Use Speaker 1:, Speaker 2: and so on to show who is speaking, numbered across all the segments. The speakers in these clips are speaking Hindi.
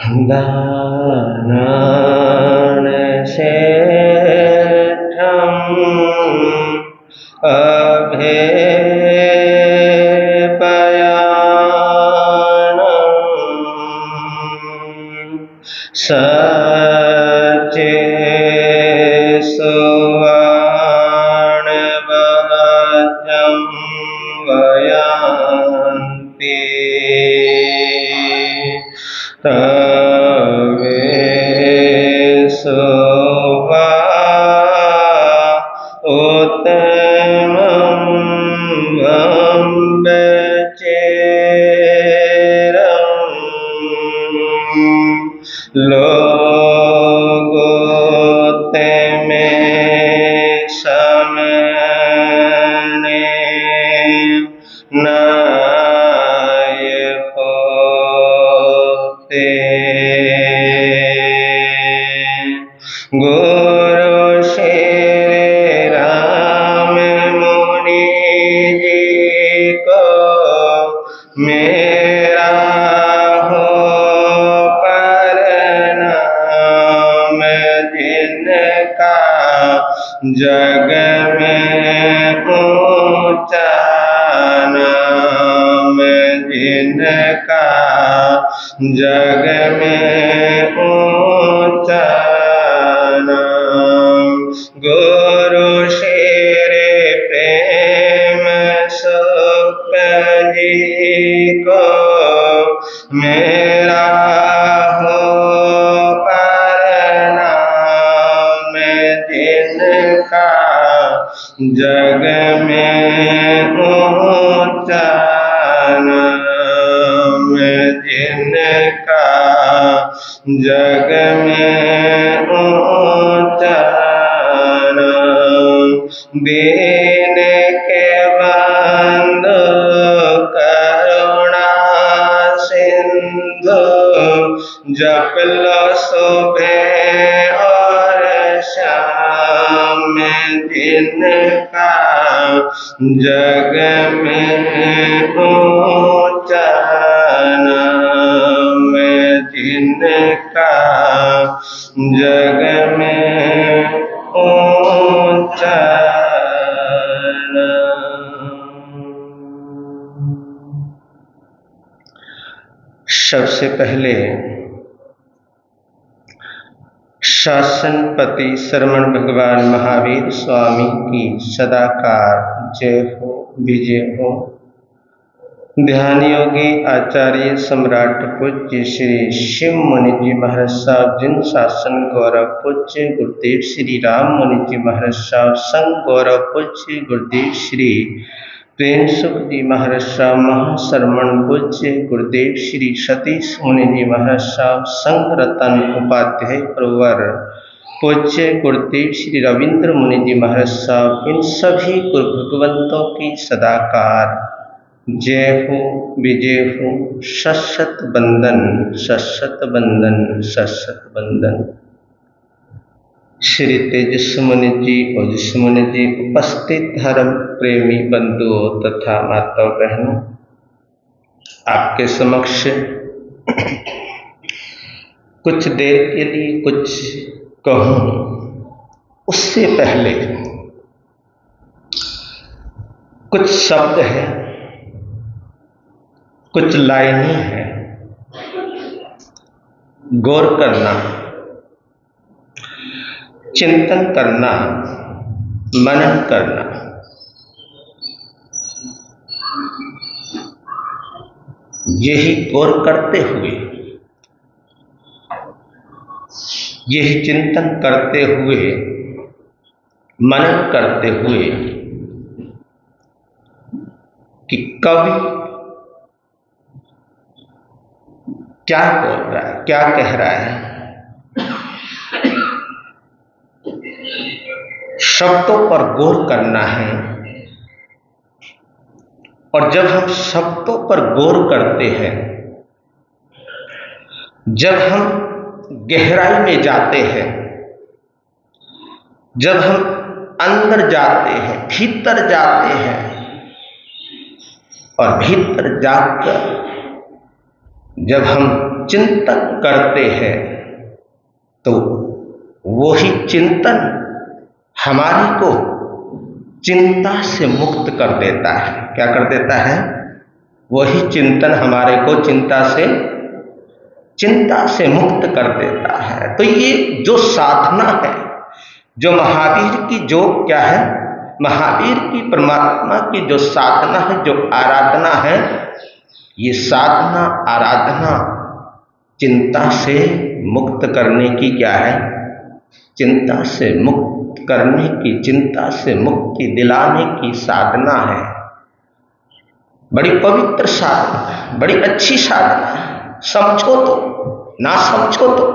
Speaker 1: दानशेषम् अभेपयानम् सचेसुवर्णवज्रं वयन्ति तवेषु वा उत्तमं वम्बचेरम् लोगोत्तमे समने नाय होते गुरु श्री राम मुनि जी को मेरा हो प्रणाम जिनका जग में ऊंचा नाम जिनका जग में ऊंचा गुरु श्री प्रेम सुख जी को मेरा हो प्रणाम जिनका जग में ऊंचा नाम जिनका जग में ऊंचा दीन के बंधु करुणा सिंधु जप लो सुबह और शाम जिनका जग में ऊंचा नाम जिनका जग में ऊंचा सबसे पहले शासनपति श्रमण भगवान महावीर स्वामी की सदाकार जय हो विजय हो। ध्यान योगी आचार्य सम्राट पूज्य श्री शिव मुनि जी महाराज साहब जिन शासन गौरव पूज्य गुरुदेव श्री राम मुनि जी महाराज साहब संग गौरव पूज्य गुरुदेव श्री प्रेम सुख जी महाराज साहब महाश्रमण पूज्य गुरुदेव श्री सतीश मुनि जी महाराज साहब संग रतन उपाध्याय प्रवर पूज्य गुरुदेव श्री रविंद्र मुनि जी महाराज साहब इन सभी गुरु भगवंतों की सदाकार जय हो विजय हो। सशत बंदन सशत बंदन सशत बंदन। श्री तेजस मुनि जी ओजस मुनि जी उपस्थित धर्म प्रेमी बंधुओं तथा माताओं बहनों, आपके समक्ष कुछ देर के लिए कुछ कहूं उससे पहले कुछ शब्द हैं, कुछ लाइनें हैं, गौर करना, चिंतन करना, मनन करना। यही गौर करते हुए, यही चिंतन करते हुए, मनन करते हुए कि कवि क्या बोल रहा है, क्या कह रहा है। शब्दों पर गौर करना है, और जब हम शब्दों पर गौर करते हैं, जब हम गहराई में जाते हैं, जब हम अंदर जाते हैं, भीतर जाते हैं, और भीतर जाकर जब हम चिंतन करते हैं तो वही चिंतन हमारी को चिंता से मुक्त कर देता है। क्या कर देता है? वही चिंतन हमारे को चिंता से मुक्त कर देता है। तो ये जो साधना है, जो महावीर की जो क्या है, महावीर की परमात्मा की जो साधना है, जो आराधना है, ये साधना आराधना चिंता से मुक्त करने की क्या है? चिंता से मुक्त करने की, चिंता से मुक्ति दिलाने की साधना है। बड़ी पवित्र साधना, बड़ी अच्छी साधना। समझो तो, ना समझो तो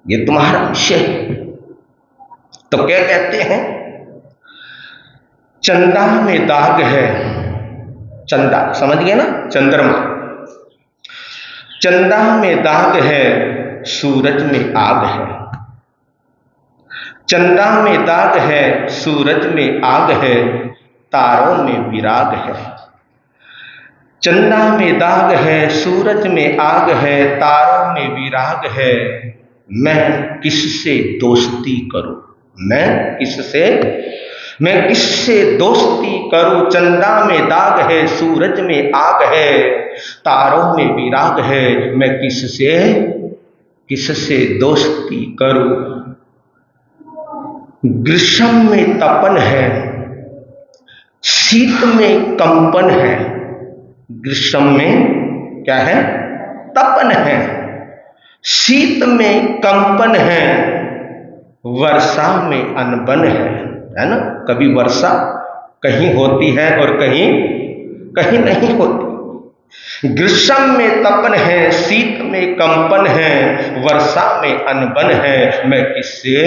Speaker 1: ये तुम्हारा विषय है। तो क्या कहते हैं? चंदा में दाग है। चंदा समझ गए ना? चंद्रमा। चंदा में दाग है, सूरज में आग है। चंदा में दाग है, सूरज में आग है, तारों में विराग है। चंदा में दाग है, सूरज में आग है, तारों में विराग है। मैं किससे दोस्ती करूं? मैं किससे दोस्ती करूं? चंदा में दाग है, सूरज में आग है, तारों में विराग है। मैं किससे दोस्ती करूं? ग्रीष्म में तपन है, शीत में कंपन है। ग्रीष्म में क्या है? तपन है। शीत में कंपन है, वर्षा में अनबन है ना? कभी वर्षा कहीं होती है और कहीं नहीं होती। ग्रीष्म में तपन है, शीत में कंपन है, वर्षा में अनबन है। मैं किससे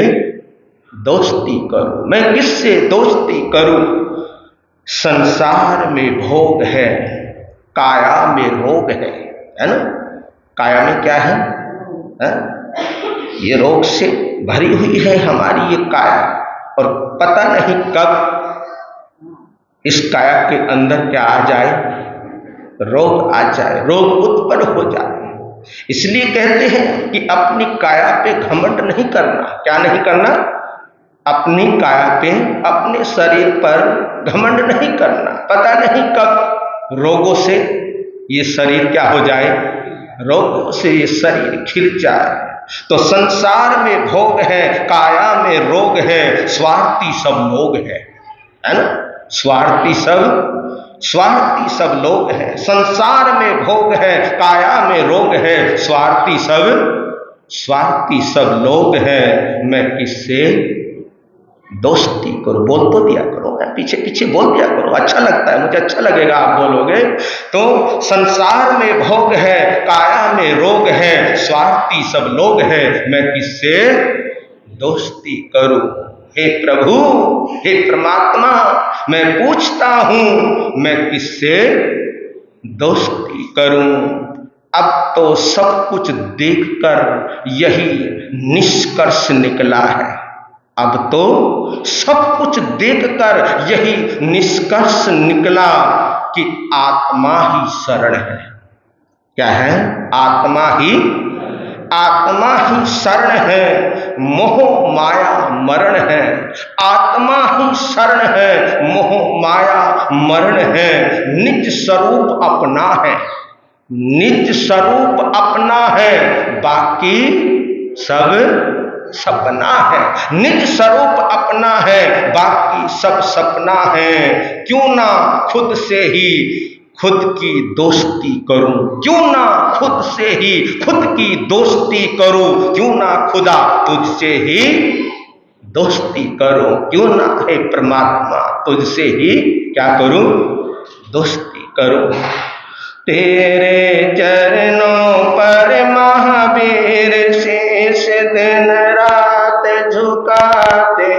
Speaker 1: दोस्ती करूं? मैं किससे दोस्ती करूं? संसार में भोग है, काया में रोग है ना? काया में क्या है? ये रोग से भरी हुई है हमारी ये काया, और पता नहीं कब इस काया के अंदर क्या आ जाए? रोग आ जाए, रोग उत्पन्न हो जाए। इसलिए कहते हैं कि अपनी काया पे घमंड नहीं करना। क्या नहीं करना? अपनी काया पे, अपने शरीर पर घमंड नहीं करना। पता नहीं कब रोगों से ये शरीर क्या हो जाए? रोगों से ये शरीर खिल जाए। तो संसार में भोग है, काया में रोग है, स्वार्थी सब लोग है ना? स्वार्थी सब लोग हैं। संसार में भोग है, काया में रोग है, स्वार्थी सब लोग हैं। मैं किससे दोस्ती करो? बोल तो दिया करो, पीछे पीछे बोल दिया करो, अच्छा लगता है, मुझे अच्छा लगेगा आप बोलोगे तो। संसार में भोग है, काया में रोग है, स्वार्थी सब लोग हैं। मैं किससे दोस्ती करूं? हे प्रभु, हे परमात्मा, मैं पूछता हूं, मैं किससे दोस्ती करूं? अब तो सब कुछ देखकर यही निष्कर्ष निकला है। अब तो सब कुछ देखकर यही निष्कर्ष निकला कि आत्मा ही शरण है। क्या है? आत्मा ही शरण है, मोह माया मरण है। आत्मा ही शरण है, मोह माया मरण है। निज स्वरूप अपना है, निज स्वरूप अपना है, बाकी सब सपना है। निज स्वरूप अपना है, बाकी सब सपना है। क्यों ना खुद से ही खुद की दोस्ती करूं? क्यों ना खुद से ही खुद की दोस्ती करूं? क्यों ना खुदा तुझसे ही दोस्ती करूं? क्यों ना हे परमात्मा तुझसे ही क्या करूं? दोस्ती करूं। तेरे चरणों पर महावीर शीश दिन रात झुकाते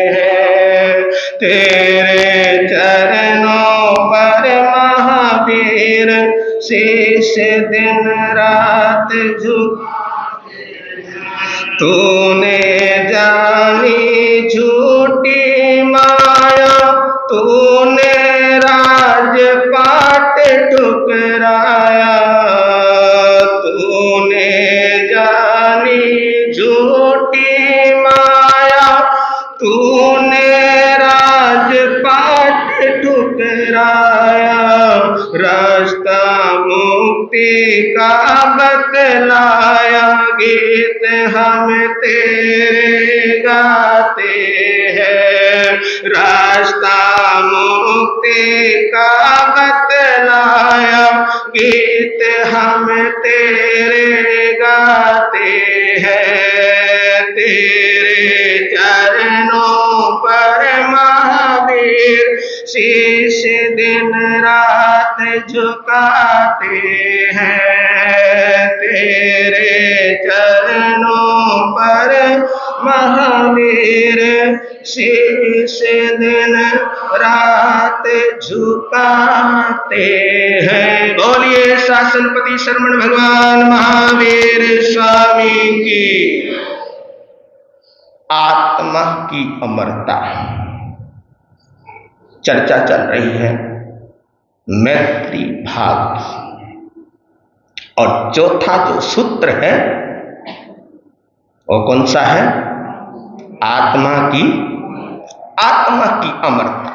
Speaker 1: हैं। तेरे चरणों पर महावीर शीश दिन रात झुकाते हैं। तूने जानी झूठी माया, तूने राजपाट ठुकराया। मुक्ति का बतलाया गीत हम तेरे गाते हैं। रास्ता मुक्ति का बतलाया गीत हम तेरे गाते हैं। तेरे चरणों पर महावीर शीश दिन रात झुकाते हैं। तेरे चरणों पर महावीर शीश दिन रात झुकाते हैं। बोलिए शासनपति शरवण भगवान महावीर स्वामी की। आत्मा की अमरता चर्चा चल रही है मैत्री भाग की, और चौथा जो सूत्र है वो कौन सा है? आत्मा की अमरता।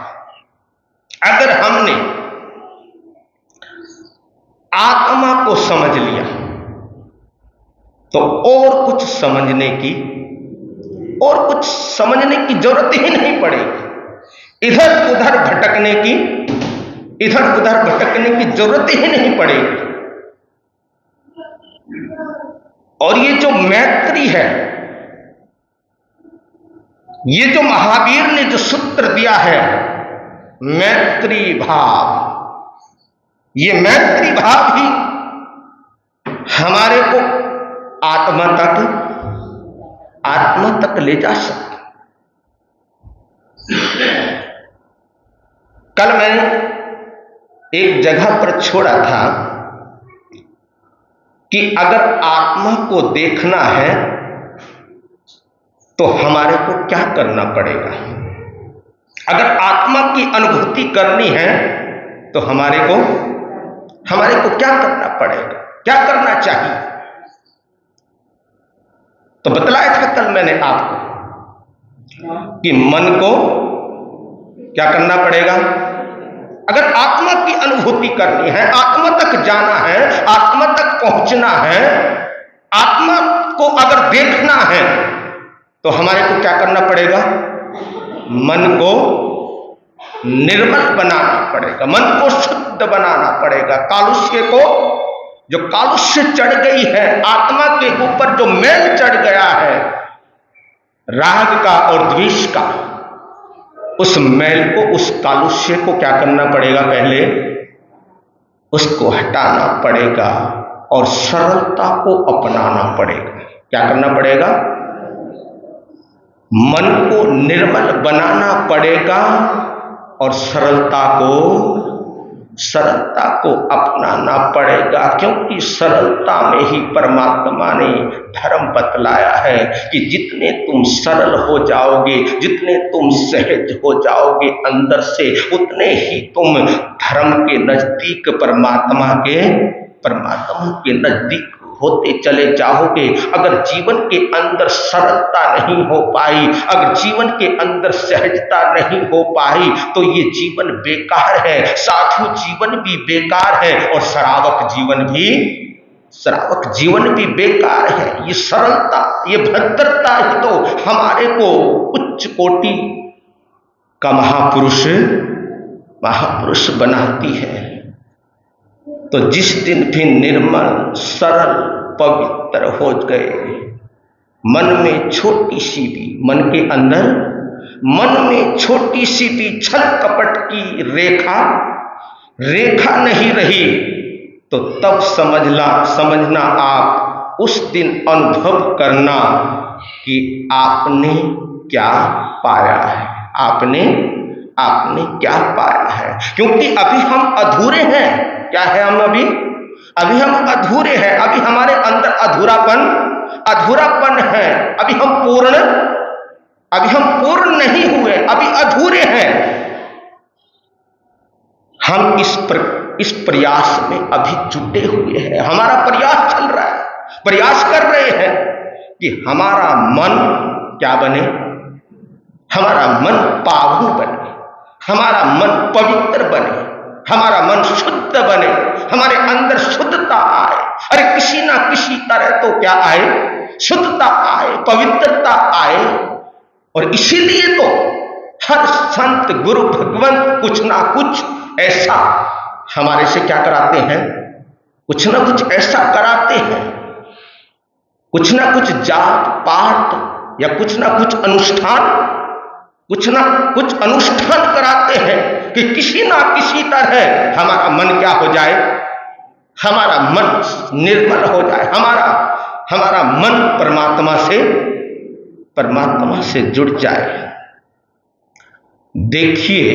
Speaker 1: अगर हमने आत्मा को समझ लिया तो और कुछ समझने की जरूरत ही नहीं पड़ेगी। इधर उधर भटकने की जरूरत ही नहीं पड़ेगी। और ये जो मैत्री है, ये जो महावीर ने जो सूत्र दिया है मैत्री भाव, ये मैत्री भाव ही हमारे को आत्मा तक ले जा सकता। कल मैंने एक जगह पर छोड़ा था कि अगर आत्मा को देखना है तो हमारे को क्या करना पड़ेगा। अगर आत्मा की अनुभूति करनी है तो हमारे को क्या करना पड़ेगा, क्या करना चाहिए। तो बतलाया था कल मैंने आपको कि मन को क्या करना पड़ेगा। अगर आत्मा की अनुभूति करनी है, आत्मा तक जाना है, आत्मा तक पहुंचना है, आत्मा को अगर देखना है तो हमारे को क्या करना पड़ेगा? मन को निर्मल बनाना पड़ेगा, मन को शुद्ध बनाना पड़ेगा। कालुष्य को, जो कालुष्य चढ़ गई है आत्मा के ऊपर, जो मैल चढ़ गया है राग का और द्वेष का, उस मैल को, उस कालुष्य को क्या करना पड़ेगा? पहले उसको हटाना पड़ेगा और सरलता को अपनाना पड़ेगा। क्या करना पड़ेगा? मन को निर्मल बनाना पड़ेगा और सरलता को अपनाना पड़ेगा। क्योंकि सरलता में ही परमात्मा ने धर्म बतलाया है कि जितने तुम सरल हो जाओगे, जितने तुम सहज हो जाओगे अंदर से, उतने ही तुम धर्म के नजदीक, परमात्मा के नजदीक होते चले जाओगे। अगर जीवन के अंदर सरलता नहीं हो पाई, अगर जीवन के अंदर सहजता नहीं हो पाई तो ये जीवन बेकार है। साधु जीवन भी बेकार है और श्रावक जीवन भी बेकार है। ये सरलता, ये भद्रता ही तो हमारे को उच्च कोटि का महापुरुष बनाती है। तो जिस दिन भी निर्मल, सरल, पवित्र हो गए, मन में छोटी सी भी, मन में छोटी सी भी छल कपट की रेखा नहीं रही, तो तब समझना आप उस दिन अनुभव करना कि आपने क्या पाया है, आपने क्या पाया है। क्योंकि अभी हम अधूरे हैं। क्या है? हम अभी हम अधूरे हैं। अभी हमारे अंदर अधूरापन है। अभी हम पूर्ण नहीं हुए, अभी अधूरे हैं। हम इस प्रयास में अभी जुटे हुए हैं। हमारा प्रयास चल रहा है, प्रयास कर रहे हैं कि हमारा मन क्या बने, हमारा मन पावन बने, हमारा मन पवित्र बने, हमारा मन शुद्ध बने, हमारे अंदर शुद्धता शुद्धता आए। अरे किसी ना किसी तरह तो क्या आए, शुद्धता आए, पवित्रता आए। और इसीलिए तो हर संत गुरु भगवंत कुछ ना कुछ ऐसा हमारे से क्या कराते हैं, कुछ ना कुछ ऐसा कराते हैं, कुछ ना कुछ जात पात या कुछ ना कुछ अनुष्ठान कराते हैं कि किसी ना किसी तरह हमारा मन क्या हो जाए, हमारा मन निर्मल हो जाए, हमारा मन परमात्मा से जुड़ जाए। देखिए,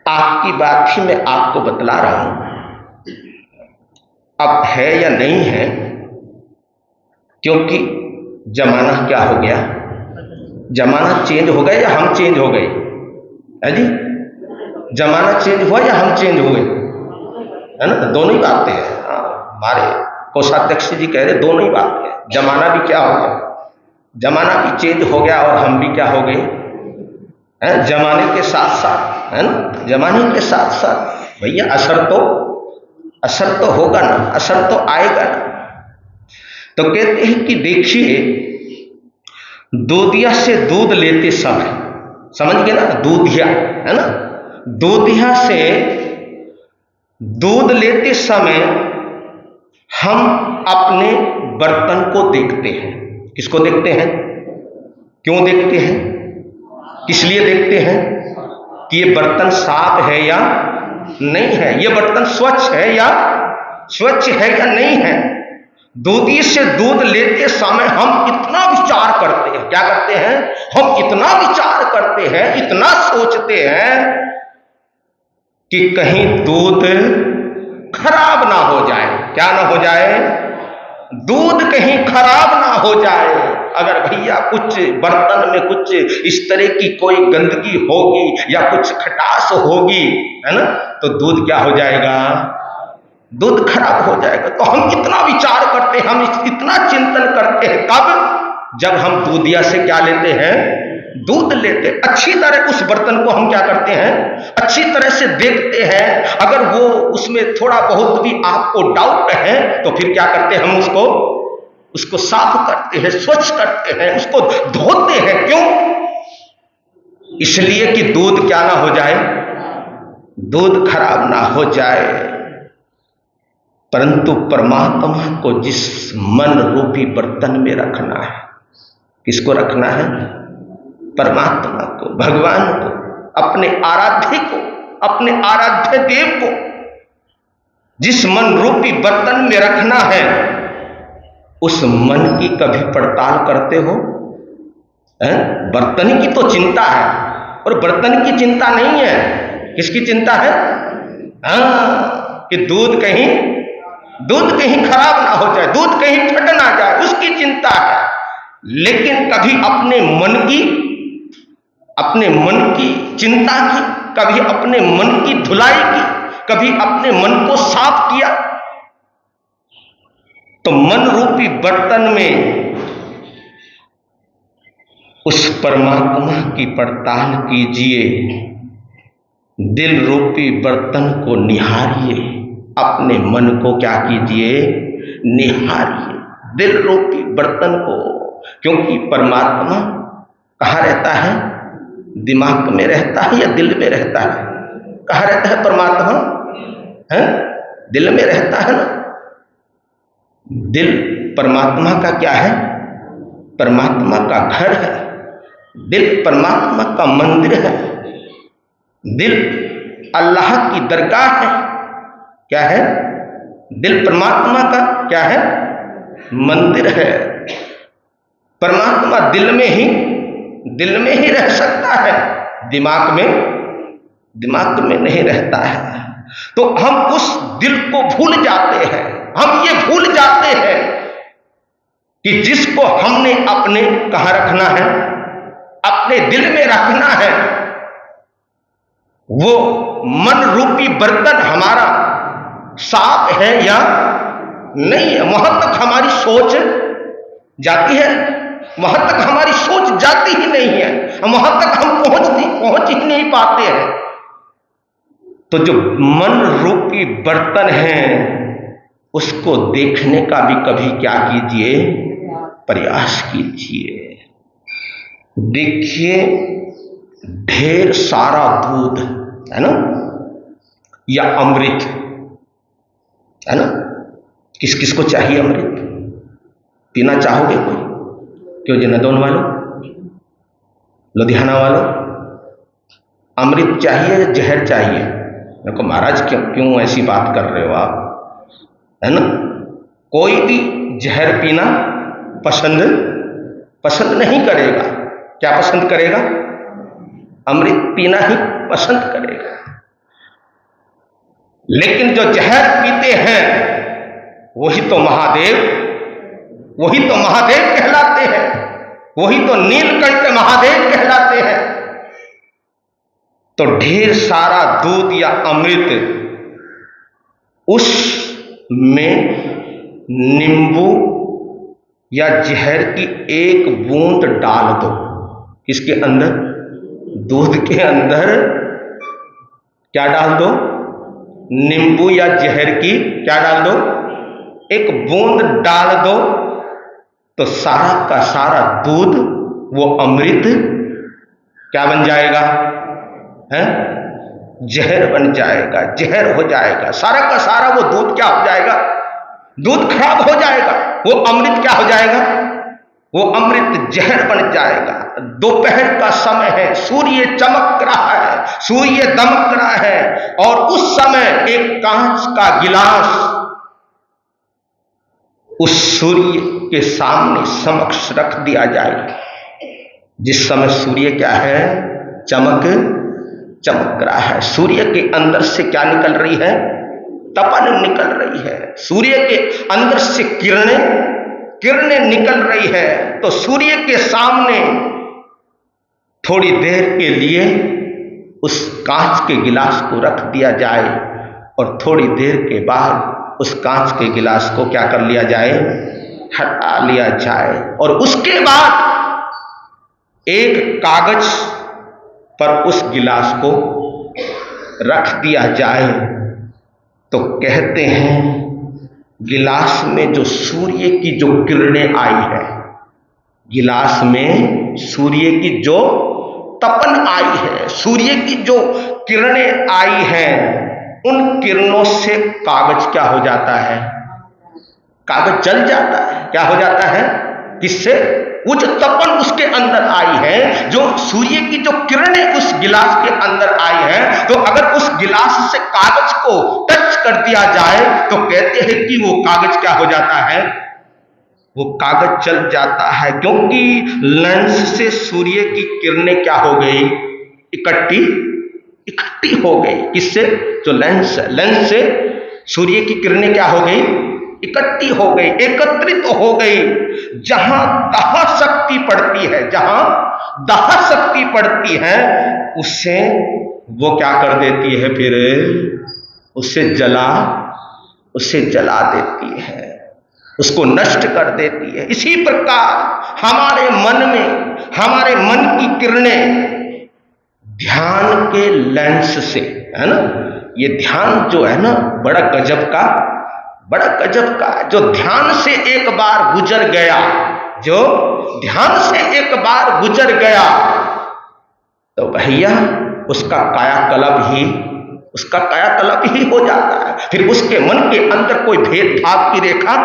Speaker 1: आपकी बात ही मैं आपको बतला रहा हूं, अब है या नहीं है, क्योंकि जमाना क्या हो गया, जमाना चेंज हो गया या हम चेंज हो गए, है जी? जमाना चेंज हुआ या हम चेंज हो गए, है ना? दोनों ही बातें हैं। हमारे कोषाध्यक्ष जी कह रहे दोनों ही बातें हैं। जमाना भी क्या हो गया, जमाना भी चेंज हो गया और हम भी क्या हो गए, जमाने के साथ साथ, है ना? जमाने के साथ साथ भैया असर तो होगा ना, असर तो आएगा ना। तो कहते हैं कि देखिए, दूधिया से दूध लेते समय, समझ गए ना, दूधिया, है ना? दूधिया से दूध लेते समय हम अपने बर्तन को देखते हैं। किसको देखते हैं, क्यों देखते हैं, किस लिए देखते हैं कि ये बर्तन साफ है या नहीं है, ये बर्तन स्वच्छ है या नहीं है। दूधी से दूध लेते समय हम इतना विचार करते हैं, क्या करते हैं, हम इतना विचार करते हैं, इतना सोचते हैं कि कहीं दूध खराब ना हो जाए। क्या ना हो जाए, दूध कहीं खराब ना हो जाए। अगर भैया कुछ बर्तन में कुछ इस तरह की कोई गंदगी होगी या कुछ खटास होगी, है ना, तो दूध क्या हो जाएगा, दूध खराब हो जाएगा। तो हम इतना विचार करते हैं, हम इतना चिंतन करते हैं, कब, जब हम दूधिया से क्या लेते हैं, दूध लेते। अच्छी तरह उस बर्तन को हम क्या करते हैं, अच्छी तरह से देखते हैं। अगर वो उसमें थोड़ा बहुत भी आपको डाउट है तो फिर क्या करते हैं, हम उसको साफ करते हैं, स्वच्छ करते हैं, उसको धोते हैं। क्यों, इसलिए कि दूध क्या ना हो जाए, दूध खराब ना हो जाए। परंतु परमात्मा को जिस मन रूपी बर्तन में रखना है, किसको रखना है, परमात्मा को, भगवान को, अपने आराध्य को, अपने आराध्य देव को जिस मन रूपी बर्तन में रखना है, उस मन की कभी पड़ताल करते हो? बर्तन की तो चिंता है, और बर्तन की चिंता नहीं है, किसकी चिंता है, कि दूध कहीं खराब ना हो जाए, दूध कहीं फट ना जाए, उसकी चिंता है। लेकिन कभी अपने मन की चिंता की, कभी अपने मन की धुलाई की, कभी अपने मन को साफ किया? तो मन रूपी बर्तन में उस परमात्मा की पड़ताल कीजिए, दिल रूपी बर्तन को निहारिए, अपने मन को क्या कीजिए, निहारिए, दिल रूपी बर्तन को। क्योंकि परमात्मा कहाँ रहता है, दिमाग में रहता है या दिल में रहता है? कहाँ रहता है परमात्मा, है दिल में रहता है ना। दिल परमात्मा का क्या है, परमात्मा का घर है, दिल परमात्मा का मंदिर है, दिल अल्लाह की दरगाह है। क्या है, दिल परमात्मा का क्या है, मंदिर है। परमात्मा दिल में ही रह सकता है, दिमाग में नहीं रहता है। तो हम उस दिल को भूल जाते हैं, हम ये भूल जाते हैं कि जिसको हमने अपने कहाँ रखना है, अपने दिल में रखना है, वो मन रूपी बर्तन हमारा साफ है या नहीं है। वहां तक हमारी सोच जाती है, वहां तक हमारी सोच जाती ही नहीं है, वहां तक हम पहुंच ही नहीं पाते हैं। तो जो मन रूपी बर्तन है उसको देखने का भी कभी क्या कीजिए, प्रयास कीजिए। देखिए ढेर सारा दूध है ना, या अमृत है ना, किस किस को चाहिए अमृत? पीना चाहोगे कोई? क्यों जनादौन वालों, लुधियाना वालों, अमृत चाहिए या जहर चाहिए? देखो महाराज क्यों ऐसी बात कर रहे हो आप, है ना? कोई भी जहर पीना पसंद नहीं करेगा। क्या पसंद करेगा? अमृत पीना ही पसंद करेगा। लेकिन जो जहर पीते हैं वही तो महादेव कहलाते हैं, वही तो नीलकंठ महादेव कहलाते हैं। तो ढेर सारा दूध या अमृत, उसमें नींबू या जहर की एक बूंद डाल दो। किसके अंदर? दूध के अंदर क्या डाल दो? नींबू या जहर की क्या डाल दो? एक बूंद डाल दो, तो सारा का सारा दूध वो अमृत क्या बन जाएगा? है जहर बन जाएगा, जहर हो जाएगा। सारा का सारा वो दूध क्या हो जाएगा? दूध खराब हो जाएगा। वो अमृत क्या हो जाएगा? वो अमृत जहर बन जाएगा। दोपहर का समय है, सूर्य चमक रहा है, सूर्य दमक रहा है, और उस समय एक कांच का गिलास उस सूर्य के सामने समक्ष रख दिया जाए। जिस समय सूर्य क्या है? चमक रहा है। सूर्य के अंदर से क्या निकल रही है? तपन निकल रही है। सूर्य के अंदर से किरणें निकल रही है। तो सूर्य के सामने थोड़ी देर के लिए उस कांच के गिलास को रख दिया जाए, और थोड़ी देर के बाद उस कांच के गिलास को क्या कर लिया जाए? हटा लिया जाए। और उसके बाद एक कागज पर उस गिलास को रख दिया जाए। तो कहते हैं गिलास में जो सूर्य की जो किरणें आई है, गिलास में सूर्य की जो तपन आई है, सूर्य की जो किरणें आई हैं, उन किरणों से कागज क्या हो जाता है? कागज जल जाता है। क्या हो जाता है? किससे? वो जो तपन उसके अंदर आई है, जो सूर्य की जो किरणें उस गिलास के अंदर आई है, तो अगर उस गिलास से कागज को टच कर दिया जाए तो कहते हैं कि वो कागज क्या हो जाता है? वो कागज जल जाता है। क्योंकि लेंस से सूर्य की किरणें क्या हो गई? इकट्ठी हो गई। किससे? जो लेंस है, लेंस से सूर्य की किरणें क्या हो गई? इकट्ठी हो गई, एकत्रित हो गई। जहां दाह शक्ति पड़ती है उससे वो क्या कर देती है? फिर उससे जला देती है, उसको नष्ट कर देती है। इसी प्रकार हमारे मन में, हमारे मन की किरणें ध्यान के लेंस से, है ना, ये ध्यान जो है ना बड़ा गजब का, जो ध्यान से एक बार गुजर गया, तो भैया उसका कायाकल्प ही हो जाता है। फिर उसके मन के अंदर कोई भेदभाव की रेखा,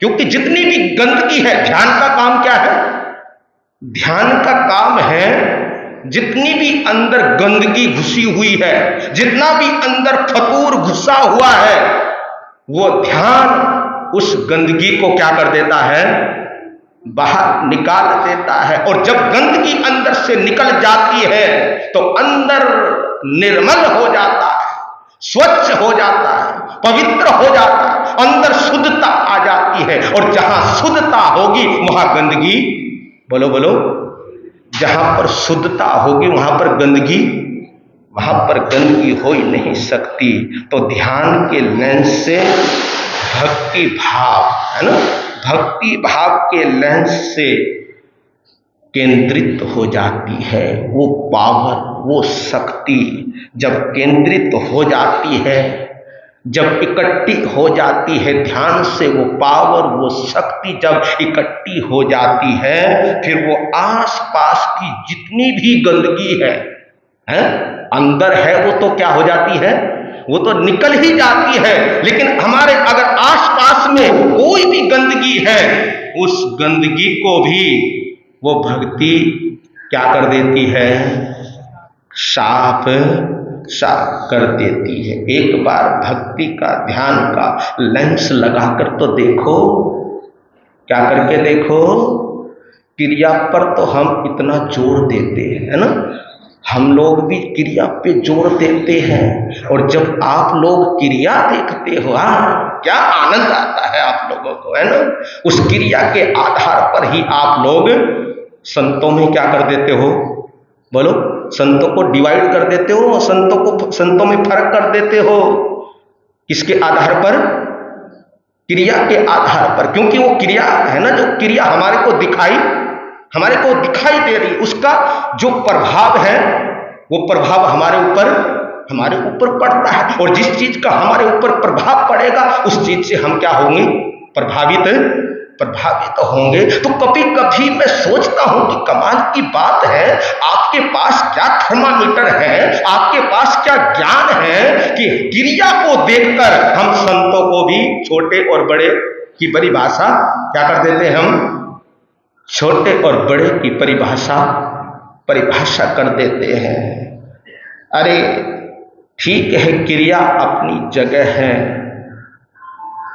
Speaker 1: क्योंकि जितनी भी गंदगी है, ध्यान का काम क्या है? ध्यान का काम है जितनी भी अंदर गंदगी घुसी हुई है, जितना भी अंदर फतूर घुसा हुआ है, वो ध्यान उस गंदगी को क्या कर देता है? बाहर निकाल देता है। और जब गंदगी अंदर से निकल जाती है तो अंदर निर्मल हो जाता है, स्वच्छ हो जाता है, पवित्र हो जाता है, अंदर शुद्धता आ जाती है। और जहां शुद्धता होगी वहां गंदगी, बोलो, जहां पर शुद्धता होगी वहां पर गंदगी हो ही नहीं सकती। तो ध्यान के लेंस से भक्ति भाव, है ना, भक्ति भाव के लेंस से केंद्रित हो जाती है वो पावर, वो शक्ति जब केंद्रित हो जाती है, जब इकट्ठी हो जाती है ध्यान से, वो पावर, वो शक्ति जब इकट्ठी हो जाती है, फिर वो आसपास की जितनी भी गंदगी है अंदर है, वो तो क्या हो जाती है, वो तो निकल ही जाती है। लेकिन हमारे अगर आसपास में कोई भी गंदगी है, उस गंदगी को भी वो भक्ति क्या कर देती है, साफ कर देती है। एक बार भक्ति का, ध्यान का लेंस लगाकर तो देखो, क्या करके देखो, क्रिया पर तो हम इतना जोर देते हैं, है ना, हम लोग भी क्रिया पे जोर देते हैं, और जब आप लोग क्रिया देखते हो, क्या आनंद आता है आप लोगों को, है ना। उस क्रिया के आधार पर ही आप लोग संतों में क्या कर देते हो, बोलो, संतों को डिवाइड कर देते हो, संतों में फर्क कर देते हो। किसके आधार पर, क्रिया के आधार पर, क्योंकि वो क्रिया है ना, जो क्रिया हमारे को दिखाई दे रही, उसका जो प्रभाव है, वो प्रभाव हमारे ऊपर पड़ता है, और जिस चीज का हमारे ऊपर प्रभाव पड़ेगा, उस चीज से हम क्या होंगे, प्रभावित होंगे। तो कभी कभी मैं सोचता हूं कि कमाल की बात है, आपके पास क्या थर्मामीटर है, आपके पास क्या ज्ञान है कि क्रिया को देखकर हम संतों को भी छोटे और बड़े की परिभाषा क्या कर देते हैं, हम छोटे और बड़े की परिभाषा कर देते हैं। अरे ठीक है, क्रिया अपनी जगह है,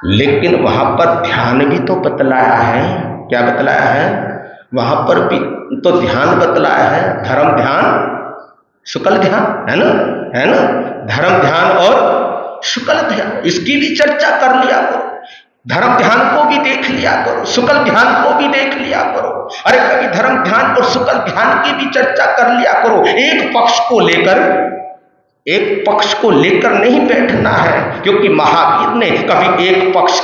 Speaker 1: लेकिन वहां पर ध्यान भी तो बतलाया है। क्या बतलाया है, वहां पर भी तो ध्यान बतलाया है, धर्म ध्यान शुक्ल ध्यान, है ना, धर्म ध्यान और शुक्ल ध्यान, इसकी भी चर्चा कर लिया करो, धर्म ध्यान को भी देख लिया करो, शुक्ल ध्यान को भी देख लिया करो। अरे कभी धर्म ध्यान और शुक्ल ध्यान की भी चर्चा कर लिया करो। एक पक्ष को लेकर नहीं बैठना है, क्योंकि महावीर ने कभी एक पक्ष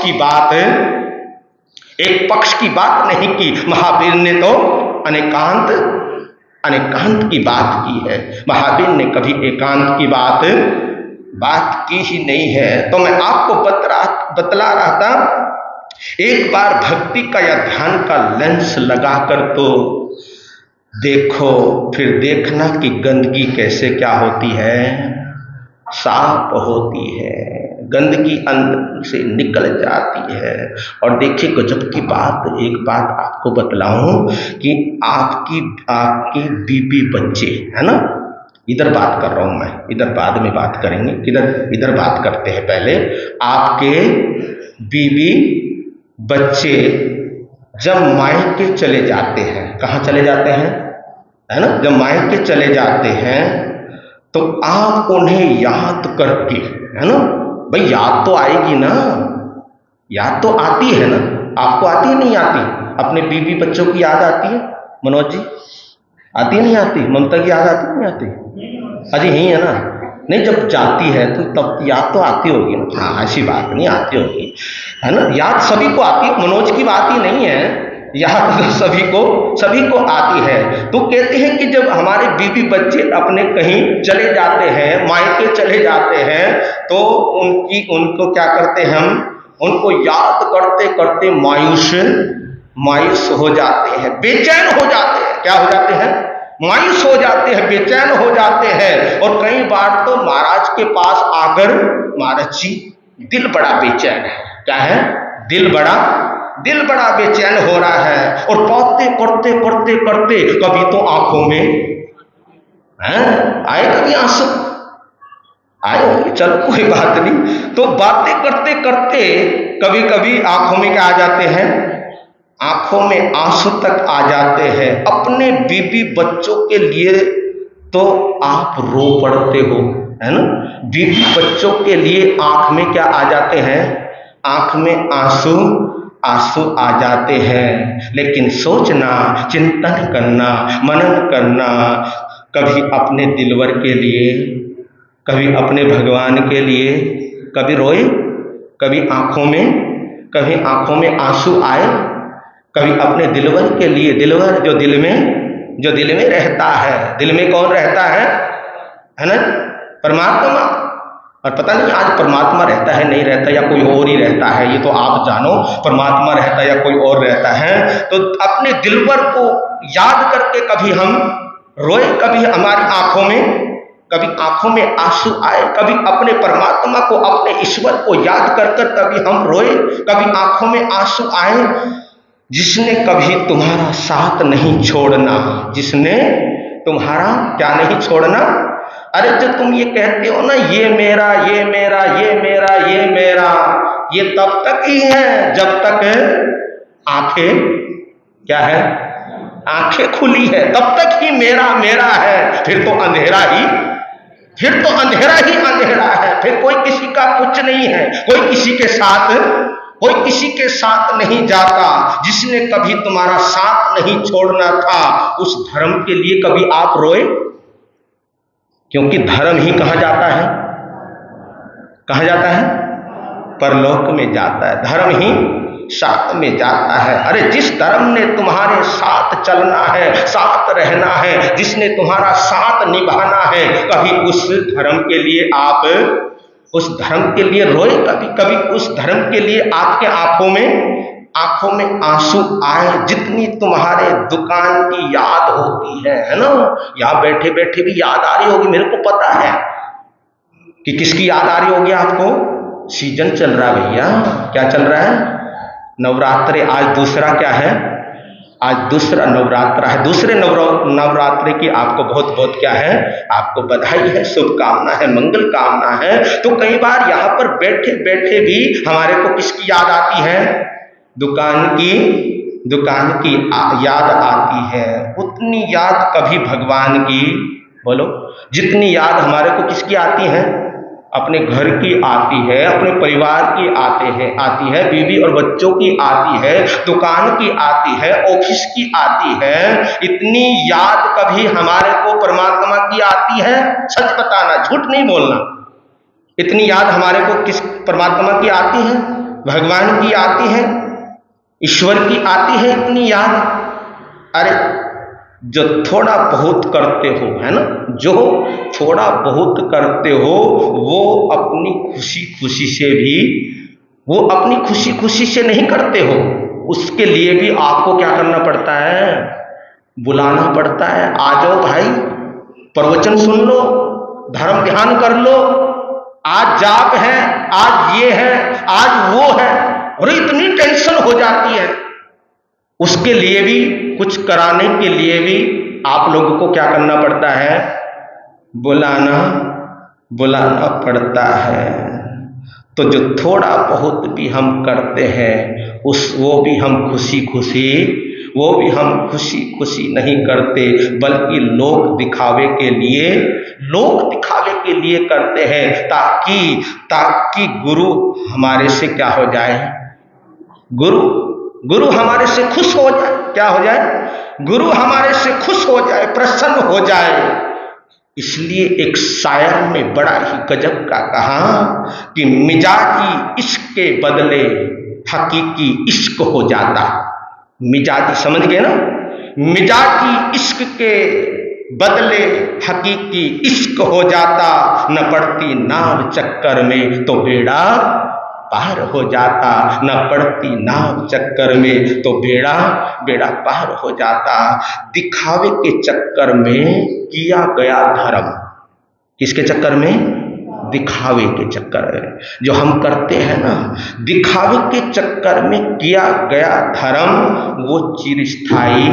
Speaker 1: की बात नहीं की। महावीर ने तो अनेकांत की बात की है। महावीर ने कभी एकांत की बात की ही नहीं है। तो मैं आपको बतला रहा था, एक बार भक्ति का या ध्यान का लेंस लगाकर तो देखो, फिर देखना कि गंदगी कैसे क्या होती है, साफ होती है, गंदगी अंदर से निकल जाती है। और देखिए गजब की बात, एक बात आपको बतलाऊं कि आपकी बीबी बच्चे, है ना, इधर बात कर रहा हूं मैं, इधर बाद में बात करेंगे, इधर बात करते हैं पहले। आपके बीबी बच्चे जब मायके चले जाते हैं, कहाँ चले जाते हैं, है ना, जब मायके चले जाते हैं तो आप उन्हें याद करके, है ना, भाई याद तो आएगी ना, याद तो आती है ना, आपको आती है नहीं आती, अपने बीबी बच्चों की याद आती है, मनोज जी आती है नहीं आती, ममता की याद आती है नहीं आती, अजी यही है ना, नहीं जब जाती है तो तब याद तो आती होगी ना, हाँ ऐसी बात नहीं, आती होगी, है ना, याद सभी को आती है, मनोज की बात ही नहीं है, याद तो सभी को आती है। तो कहते हैं कि जब हमारे बीबी बच्चे अपने कहीं चले जाते हैं, मायके चले जाते हैं, तो उनको क्या करते हैं, हम उनको याद करते करते मायूस हो जाते हैं, बेचैन हो जाते हैं। क्या हो जाते हैं, मायूस हो जाते हैं, बेचैन हो जाते हैं। और कई बार तो महाराज के पास आकर, महाराज जी दिल बड़ा बेचैन है, क्या है, दिल बड़ा बेचैन हो रहा है, और बातें करते कभी तो आंखों में आए, कभी आंसू आए होंगे, चलो कोई बात नहीं। तो बातें करते कभी आंखों में क्या आ जाते हैं, आंखों में आंसू तक आ जाते हैं। अपने बीबी बच्चों के लिए तो आप रो पड़ते हो, है ना, बीबी बच्चों के लिए आंख में क्या आ जाते हैं, आंख में आंसू आ जाते हैं। लेकिन सोचना, चिंतन करना, मनन करना, कभी अपने दिलवर के लिए, कभी अपने भगवान के लिए, कभी रोए, कभी आंखों में आंसू आए, कभी अपने दिलवर के लिए, दिलवर जो दिल में रहता है। दिल में कौन रहता है, है ना, परमात्मा। और पता नहीं आज परमात्मा रहता है नहीं रहता, या कोई और ही रहता है, ये तो आप जानो, परमात्मा रहता है या कोई और रहता है। तो अपने दिलबर को याद करके कभी हम रोए, कभी हमारी आंखों में आंसू आए, कभी अपने परमात्मा को, अपने ईश्वर को याद कर कर कभी हम रोए, कभी आंखों में आंसू आए। जिसने कभी तुम्हारा साथ नहीं छोड़ना, जिसने तुम्हारा क्या नहीं छोड़ना। अरे जो तुम ये कहते हो ना, ये मेरा, ये मेरा, ये मेरा, ये मेरा, ये तब तक ही है जब तक आंखें क्या है, आंखें खुली है, तब तक ही मेरा मेरा है। फिर तो अंधेरा ही अंधेरा है। फिर कोई किसी का कुछ नहीं है, कोई किसी के साथ नहीं जाता। जिसने कभी तुम्हारा साथ नहीं छोड़ना था, उस धर्म के लिए कभी आप रोए? क्योंकि धर्म ही कहाँ जाता है, परलोक में जाता है। धर्म ही साथ में जाता है। अरे जिस धर्म ने तुम्हारे साथ चलना है, साथ रहना है, जिसने तुम्हारा साथ निभाना है, कभी उस धर्म के लिए आप उस धर्म के लिए रोए? कभी उस धर्म के लिए आपके आंखों में आंसू आए? जितनी तुम्हारे दुकान की याद होती है ना, यहाँ बैठे बैठे भी याद आ रही होगी, मेरे को पता है कि किसकी याद आ रही होगी आपको। सीजन चल रहा है भैया, क्या चल रहा है? नवरात्रे। आज दूसरा क्या है? आज दूसरा नवरात्रा है। दूसरे नवरात्रे की आपको बहुत बहुत क्या है, आपको बधाई है, शुभकामना है, मंगल कामना है। तो कई बार यहाँ पर बैठे बैठे भी हमारे को किसकी याद आती है? दुकान की याद आती है। उतनी याद कभी भगवान की, बोलो, जितनी याद हमारे को किसकी आती है? अपने घर की आती है, अपने परिवार की आती है, बीवी और बच्चों की आती है, दुकान की आती है, ऑफिस की आती है। इतनी याद कभी हमारे को परमात्मा की आती है? सच बताना, झूठ नहीं बोलना। इतनी याद हमारे को किस परमात्मा की आती है? भगवान की आती है, ईश्वर की आती है इतनी याद। अरे जो थोड़ा बहुत करते हो, है ना, जो थोड़ा बहुत करते हो, वो अपनी खुशी खुशी से नहीं करते हो। उसके लिए भी आपको क्या करना पड़ता है? बुलाना पड़ता है। आ जाओ भाई, प्रवचन सुन लो, धर्म ध्यान कर लो, आज जाप है, आज ये है, आज वो है। और इतनी टेंशन हो जाती है। उसके लिए भी, कुछ कराने के लिए भी आप लोगों को क्या करना पड़ता है? बुलाना पड़ता है। तो जो थोड़ा बहुत भी हम करते हैं, वो भी हम खुशी खुशी नहीं करते, बल्कि लोक दिखावे के लिए करते हैं, ताकि गुरु हमारे से क्या हो जाए? गुरु हमारे से खुश हो जाए। क्या हो जाए? गुरु हमारे से खुश हो जाए, प्रसन्न हो जाए। इसलिए एक शायर ने बड़ा ही गजब का कहा कि मिजाजी इश्क के बदले हकीकी इश्क हो जाता। मिजाजी समझ गए ना? मिजाजी इश्क के बदले हकीकी इश्क हो जाता। न पड़ती नाव चक्कर में तो बेड़ा पार हो जाता। न पड़ती नाव चक्कर में तो बेड़ा पार हो जाता। दिखावे के चक्कर में किया गया धर्म, किसके चक्कर में? दिखावे के चक्कर में जो हम करते हैं ना, दिखावे के चक्कर में किया गया धर्म, वो चिरस्थायी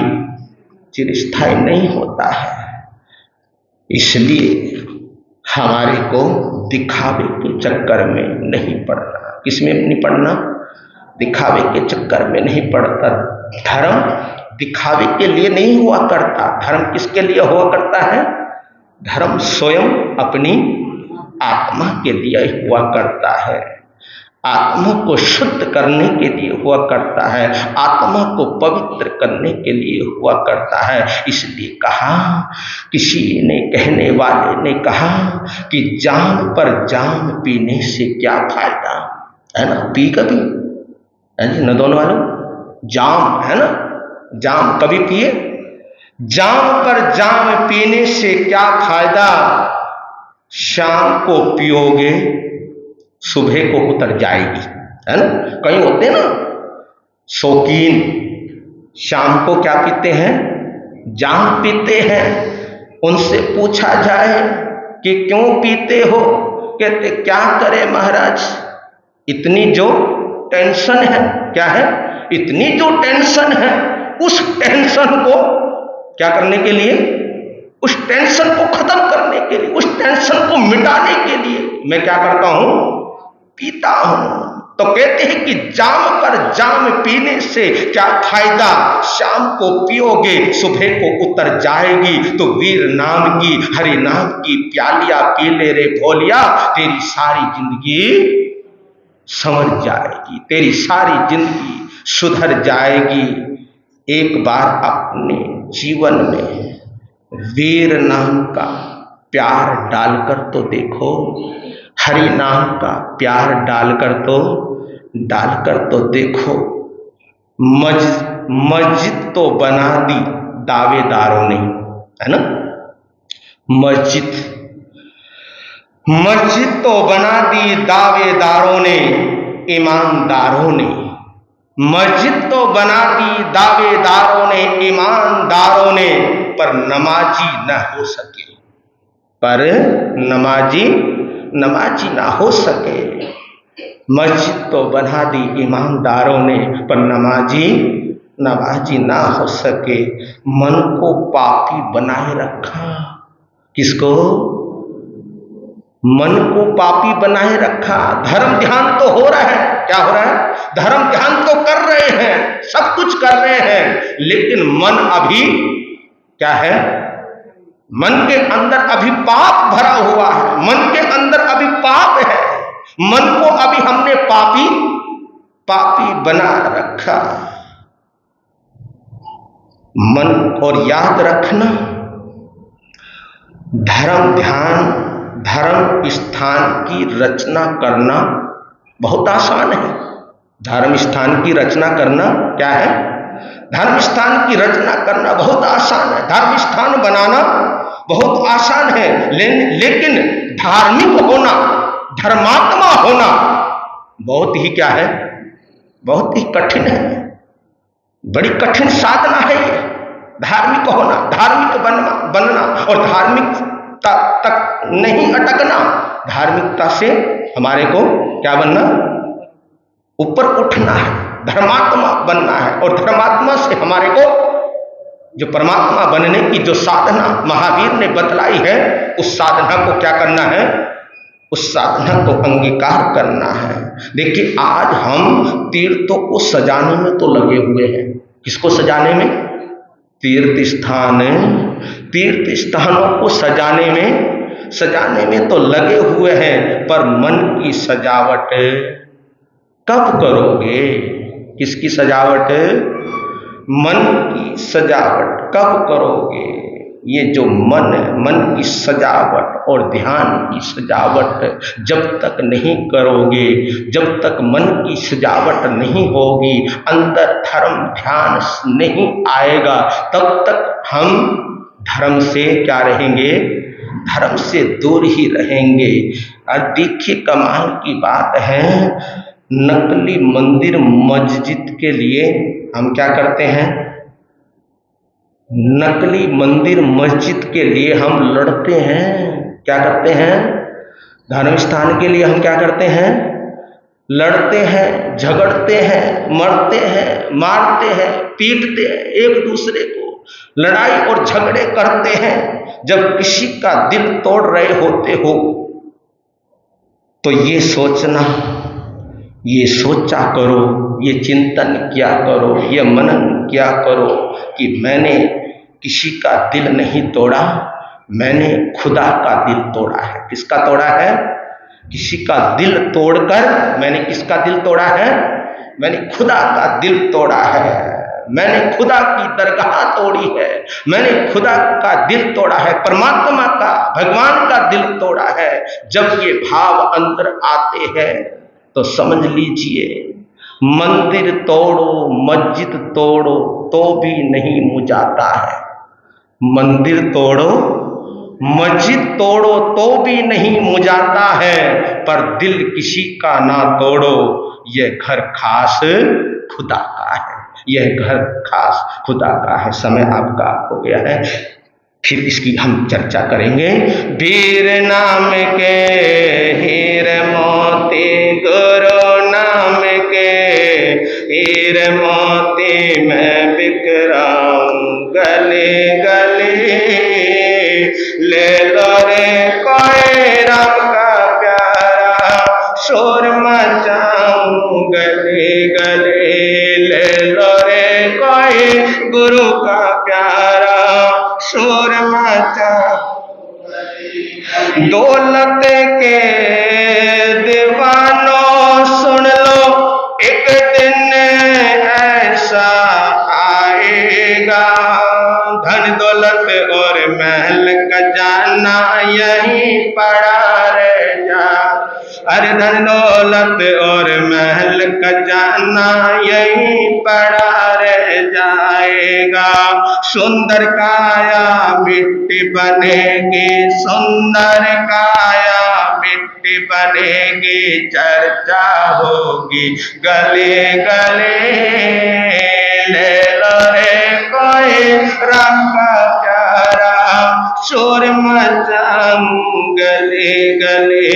Speaker 1: नहीं होता है। इसलिए हमारे को दिखावे के चक्कर में नहीं पड़ना। किसमें नहीं पड़ना? दिखावे के चक्कर में नहीं पड़ता। धर्म दिखावे के लिए नहीं हुआ करता। धर्म किसके लिए हुआ करता है? धर्म स्वयं अपनी आत्मा के लिए हुआ करता है। आत्मा को शुद्ध करने के लिए हुआ करता है, आत्मा को पवित्र करने के लिए हुआ करता है। इसलिए कहा, किसी ने, कहने वाले ने कहा कि जाम पर जाम पीने से क्या फायदा, है ना? पी कभी न दोनों वालों, जाम है ना, जाम कभी पिए? जाम पर जाम पीने से क्या फायदा, शाम को पियोगे सुबह को उतर जाएगी, है ना। कहीं होते हैं ना शौकीन, शाम को क्या पीते हैं, जाम पीते हैं। उनसे पूछा जाए कि क्यों पीते हो, कहते क्या करे महाराज, इतनी जो टेंशन है, क्या है, इतनी जो टेंशन है, उस टेंशन को क्या करने के लिए, उस टेंशन को खत्म करने के लिए, उस टेंशन को मिटाने के लिए मैं क्या करता हूं, पीता हूं। तो कहते हैं कि जाम पर जाम पीने से क्या फायदा, शाम को पियोगे सुबह को उतर जाएगी। तो वीर नाम की, हरि नाम की प्यालिया पी ले रे भोलिया, तेरी सारी जिंदगी संवर जाएगी, तेरी सारी जिंदगी सुधर जाएगी। एक बार अपने जीवन में वीर नाम का प्यार डालकर तो देखो, हरि नाम का प्यार डालकर तो देखो। मस्जिद तो बना दी दावेदारों ने, है ना। मस्जिद तो बना दी दावेदारों ने, ईमानदारों ने। मस्जिद तो बना दी दावेदारों ने, ईमानदारों ने, पर नमाजी न हो सके, पर नमाजी ना हो सके। मस्जिद तो बना दी ईमानदारों ने, पर नमाजी ना हो सके। मन को पापी बनाए रखा, किसको, मन को पापी बनाए रखा। धर्म ध्यान तो हो रहा है, क्या हो रहा है, धर्म ध्यान तो कर रहे हैं, सब कुछ कर रहे हैं, लेकिन मन अभी क्या है, मन के अंदर अभी पाप भरा हुआ है, मन के अंदर अभी पाप है, मन को अभी हमने पापी बना रखा। मन, और याद रखना, धर्म ध्यान, धर्म स्थान की रचना करना बहुत आसान है। धर्म स्थान की रचना करना क्या है, धर्म स्थान की रचना करना बहुत आसान है, धर्म स्थान बनाना बहुत आसान है, लेकिन धार्मिक होना, धर्मात्मा होना बहुत ही क्या है, बहुत ही कठिन है, बड़ी कठिन साधना है ये। धार्मिक होना, धार्मिक बनना और धार्मिकता तक नहीं अटकना, धार्मिकता से हमारे को क्या बनना, ऊपर उठना है, धर्मात्मा बनना है। और धर्मात्मा से हमारे को जो परमात्मा बनने की जो साधना महावीर ने बतलाई है, उस साधना को क्या करना है, उस साधना को अंगीकार करना है। देखिए आज हम तीर्थों को सजाने में तो लगे हुए हैं, किसको सजाने में, तीर्थ स्थानों को सजाने में तो लगे हुए हैं, पर मन की सजावट कब करोगे, किसकी सजावट, मन की सजावट कब करोगे। ये जो मन है, मन की सजावट और ध्यान की सजावट जब तक नहीं करोगे, जब तक मन की सजावट नहीं होगी, अंदर धर्म ध्यान नहीं आएगा, तब तक हम धर्म से क्या रहेंगे, धर्म से दूर ही रहेंगे। देखिए कमाल की बात है, नकली मंदिर मस्जिद के लिए हम क्या करते हैं, नकली मंदिर मस्जिद के लिए हम लड़ते हैं, क्या करते हैं, धर्म स्थान के लिए हम क्या करते हैं, लड़ते हैं, झगड़ते हैं, मरते हैं, मारते हैं, पीटते हैं, एक दूसरे को लड़ाई और झगड़े करते हैं। जब किसी का दिल तोड़ रहे होते हो तो ये सोचना, ये सोचा करो, ये चिंतन किया करो, ये मनन किया करो कि मैंने किसी का दिल नहीं तोड़ा, मैंने खुदा का दिल तोड़ा है। किसका तोड़ा है, किसी का दिल तोड़कर मैंने किसका दिल तोड़ा है, मैंने खुदा का दिल तोड़ा है, मैंने खुदा की दरगाह तोड़ी है, मैंने खुदा का दिल तोड़ा है, परमात्मा का, भगवान का दिल तोड़ा है। जब ये भाव अंदर आते हैं तो समझ लीजिए, मंदिर तोड़ो, मस्जिद तोड़ो तो भी नहीं मुझाता है, मंदिर तोड़ो, मस्जिद तोड़ो तो भी नहीं मुझाता है, पर दिल किसी का ना तोड़ो, यह घर खास खुदा का है, यह घर खास खुदा का है। समय आपका हो गया है, फिर इसकी हम चर्चा करेंगे। वीर नाम के हीर मोती, गुरु नाम के हीर मोती, मैं बिक रहा हूँ गली गली, ले लो रे कोई राम का प्यारा, शोर मचाऊं गली गली, ले लो रे कोई गुरु का प्यारा, शोर मचा। दौलत के दीवानों सुन लो, एक दिन ऐसा आएगा, धन दौलत और महल खजाना यहीं पड़ा रह जा, अरे धन दौलत और महल खजाना यहीं पड़ा रह जाएगा, सुंदर काया मिट्टी बनेगी, सुंदर काया मिट्टी बनेगी, चर्चा होगी गली गली, ले लो रे कोई राम का प्यारा, शोर मचाऊं गली गली,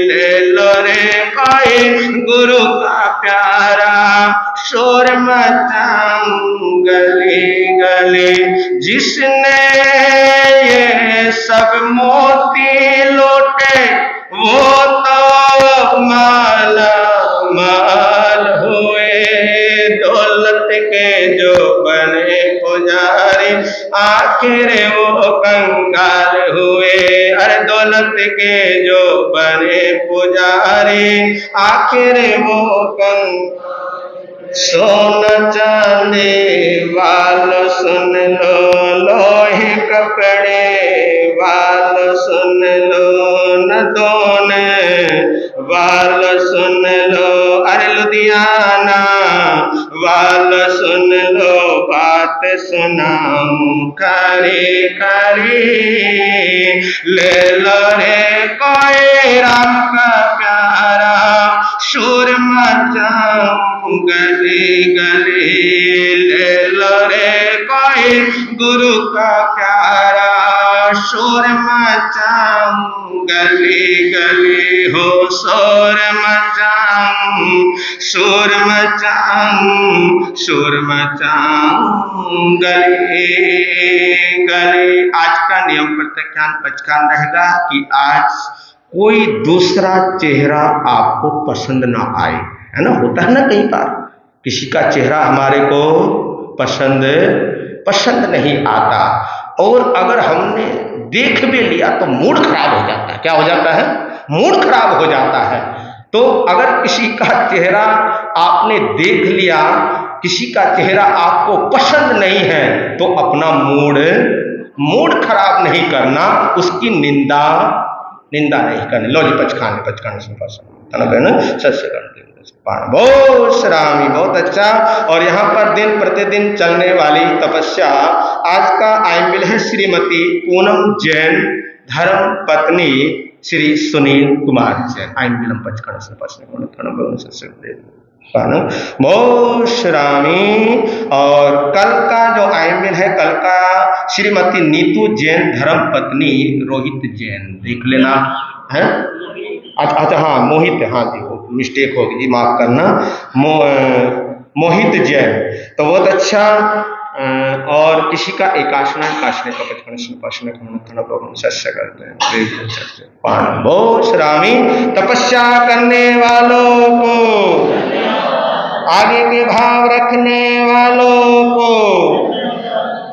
Speaker 1: ले लो रे कोई गुरु का प्यारा, शोर मचाऊं गली गली। जिसने ये सब मोती लूटे, वो तो माला माल हुए, दौलत के जो बने पुजारी, आखिर वो कंगाल हुए, अरे दौलत के जो बने पुजारी, आखिर वो कंगाल। सोना चांदी वालों सुन लो, लोहे कपड़े वालों सुन लो, न दोने वालों सुन लो, अरे लुधियाना वालों सुन लो, बात सुनाऊं खरी खरी, ले लो रे कोई राम का प्यारा, शोर मचाऊं गली गली, ले लो रे कोई गुरु का प्यारा, शोर मचाऊं गली गली, हो शोर मचाऊं, शोर मचाऊं, शोर मचाऊं गली गली। आज का नियम प्रत्याख्यान पचकान रहेगा कि आज कोई दूसरा चेहरा आपको पसंद ना आए, है ना, होता है ना कई बार किसी का चेहरा हमारे को पसंद नहीं आता, और अगर हमने देख भी लिया तो मूड खराब हो जाता है। क्या हो जाता है? मूड खराब हो जाता है। तो अगर किसी का चेहरा आपने देख लिया, किसी का चेहरा आपको पसंद नहीं है, तो अपना मूड खराब नहीं करना, उसकी निंदा नहीं करनी। लो जी पचखाने से सत्य करते बहुत सरामी, बहुत अच्छा। और यहाँ पर दिन प्रतिदिन चलने वाली तपस्या, आज का आइम्बिल है श्रीमती पूनम जैन, धर्म पत्नी श्री सुनील कुमार जैन। आइम्बिलम पचखंड बहुत सरामी। और कल का जो आइम्बिल है, कल का श्रीमती नीतू जैन, धर्म पत्नी रोहित जैन, देख लेना है। अच्छा हाँ, मोहित, हाँ जी मिस्टेक होगी जी, माफ करना, मोहित जैन, तो बहुत अच्छा। और किसी का एकाशना बहुत सरामी। तपस्या करने वालों को, आगे के भाव रखने वालों को।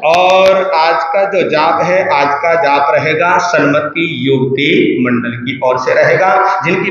Speaker 1: और आज का जो जाप है, आज का जाप रहेगा सन्मति युवती मंडल की ओर से रहेगा, जिनकी